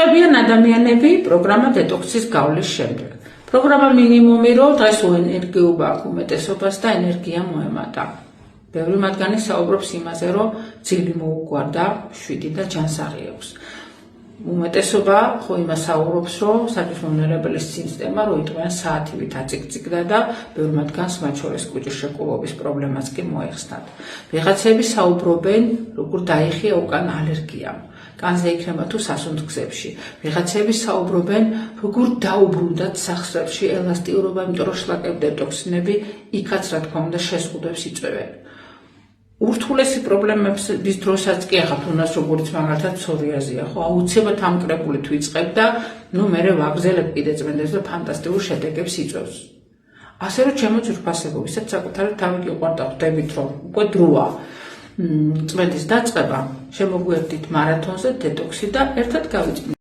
დაწყებიან ადამიანები პროგრამა დეტოქსის გავლის შემდეგ. პროგრამა მინიმუმი რომ დღეს ენერგიობა აქვს უმეტესობას და ენერგია მოემატა. ბევრი მათგანი საუბრობს იმაზე, რომ ძილი მოუგვარდა, შვიდი და ჯანსაღი აქვს. უმეტესობა ხო იმას საუბრობს, რომ სარწმუნოების სისტემა რო იტყვიან საათივით აწიკწიკდა და ბევრი მათგანს მათ შორის კუჭის შეკუვების პრობლემაც კი მოეხსნათ. ვიღაცები საუბრობენ, როგორ დაიხია უკან ალერგიამ. კანზე იქნება თუ სასუნთქსებში. ვიღაცები საუბრობენ, როგორ დაუბრუნდათ სახსრებში ელასტიურობა, იმიტომ რომ შლაკები და ტოქსინები იქაც რა თქმა უნდა შეზღუდვებს იწვევენ. ურთულესი პრობლემების დროსაც კი ახლა თუნდაც როგორც მაგალითად psoriasis-ია, ხო, აუცილებლად ამ კრებულით ვიწყებ და მე ვაგრძელებ კიდე წმენდეს და ფანტასტიკურ შედეგებს იწვევს. ასე რომ ჩემო ძვირფასებო, ვისაც საკუთარი თავი გიყვარდა, ხვდებით რომ უკვე დროა წმენდის დაწყება, შემოგვიერთდით მარათონზე დეტოქსი და ერთად გავიწყდით.